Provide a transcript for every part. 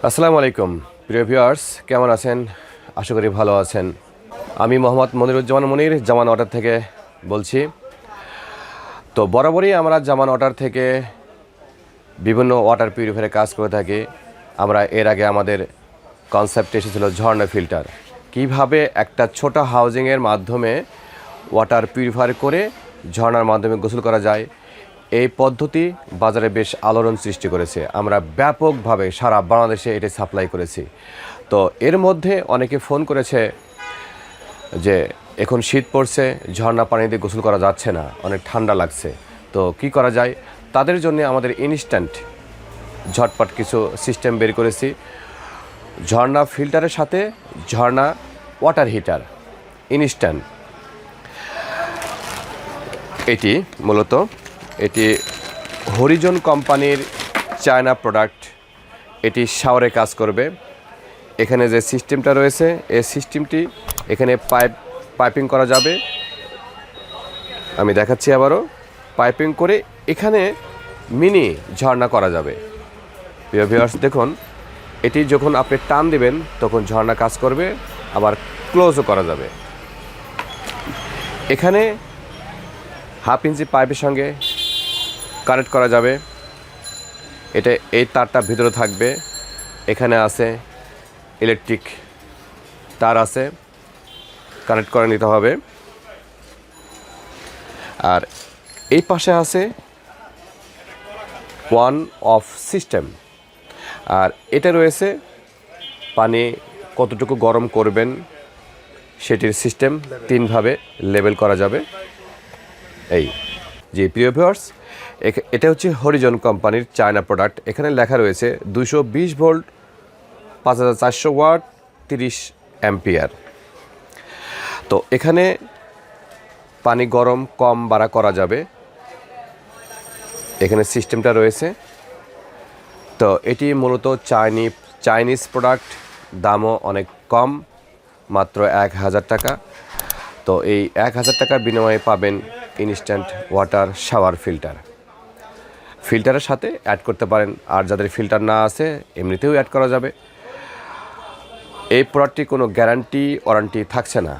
আসসালামু আলাইকুম প্রিয় ভিউয়ার্স, কেমন আছেন? আশা করি ভালো আছেন। আমি মোহাম্মদ মনির জামান ওয়াটার থেকে বলছি। তো বরাবরই আমরা জামান ওয়াটার থেকে বিভিন্ন ওয়াটার পিউরিফায়ারের কাজ করে থাকি। আমরা এর আগে আমাদের কনসেপ্ট এসেছিল ঝর্ণা ফিল্টার, কিভাবে একটা ছোট হাউজিংয়ের মাধ্যমে ওয়াটার পিউরিফায়ার করে ঝর্ণার মাধ্যমে গোসল করা যায়। এই পদ্ধতি বাজারে বেশ আলোড়ন সৃষ্টি করেছে। আমরা ব্যাপকভাবে সারা বাংলাদেশে এটি সাপ্লাই করেছি। তো এর মধ্যে অনেকে ফোন করেছে যে এখন শীত পড়ছে, ঝর্ণা পানি দিয়ে গোসল করা যাচ্ছে না, অনেক ঠান্ডা লাগছে, তো কি করা যায়? তাদের জন্য আমাদের ইনস্ট্যান্ট ঝটপট কিছু সিস্টেম বের করেছি। ঝর্ণা ফিল্টারের সাথে ঝর্ণা ওয়াটার হিটার ইনস্ট্যান্ট। এটি হরিজন কোম্পানির চায়না প্রোডাক্ট। এটি শাওয়ারে কাজ করবে। এখানে যে সিস্টেমটা রয়েছে, এই সিস্টেমটি এখানে পাইপিং করা যাবে। আমি দেখাচ্ছি আবারও, পাইপিং করে এখানে মিনি ঝর্ণা করা যাবে। প্রিয় ভিউয়ার্স দেখুন, এটি যখন আপনি টান দিবেন তখন ঝর্ণা কাজ করবে, আবার ক্লোজও করা যাবে। এখানে 1/2 ইঞ্চি পাইপের সঙ্গে কানেক্ট করা যাবে। এই তারটা ভিতরে থাকবে। এখানে আছে ইলেকট্রিক তার আছে, কানেক্ট করে নিতে হবে। আর এই পাশে আছে ওয়ান অফ সিস্টেম। আর এটা রয়েছে পানি কতটুকু গরম করবেন সেটির সিস্টেম 3ভাবে লেবেল করা যাবে। এই যে প্রিয় ভিউয়ার্স, এটা হচ্ছে হরিজন কোম্পানির চায়না প্রোডাক্ট। এখানে লেখা রয়েছে 220 ভোল্ট, 5400 ওয়াট, 30 অ্যাম্পিয়ার। তো এখানে পানি গরম কম বাড়া করা যাবে। এখানে সিস্টেমটা রয়েছে। তো এটি মূলত চাইনিজ প্রোডাক্ট, দামও অনেক কম, মাত্র 1000 টাকা। তো এই 1000 টাকার বিনিময়ে পাবেন ইনস্ট্যান্ট ওয়াটার শাওয়ার ফিল্টারের সাথে অ্যাড করতে পারেন। আর যাদের ফিল্টার না আছে এমনিতেও অ্যাড করা যাবে। এই প্রোডাক্টটি কোনো গ্যারান্টি ওয়ারেন্টি থাকছে না,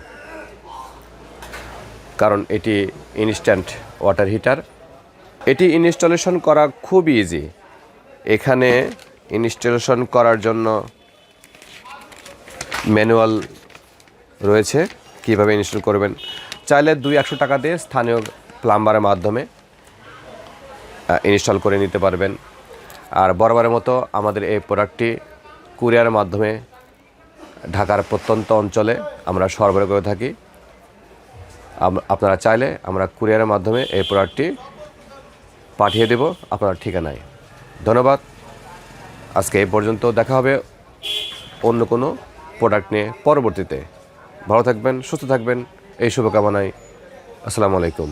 কারণ এটি ইনস্ট্যান্ট ওয়াটার হিটার। এটি ইনস্টলেশন করা খুব ইজি। এখানে ইনস্টলেশন করার জন্য ম্যানুয়াল রয়েছে, কিভাবে ইনস্টল করবেন। চাইলে 200 টাকা দিয়ে স্থানীয় প্লাম্বারের মাধ্যমে ইনস্টল করে নিতে পারবেন। আর বরাবরের মতো আমাদের এই প্রোডাক্টটি কুরিয়ারের মাধ্যমে ঢাকার প্রত্যন্ত অঞ্চলে আমরা সরবরাহ করে থাকি। আপনারা চাইলে আমরা কুরিয়ারের মাধ্যমে এই প্রোডাক্টটি পাঠিয়ে দেব আপনার ঠিকানায়। ধন্যবাদ। আজকে এই পর্যন্ত। দেখা হবে অন্য কোনো প্রোডাক্ট নিয়ে পরবর্তীতে। ভালো থাকবেন, সুস্থ থাকবেন, এই শুভকামনায়। আসসালামু আলাইকুম।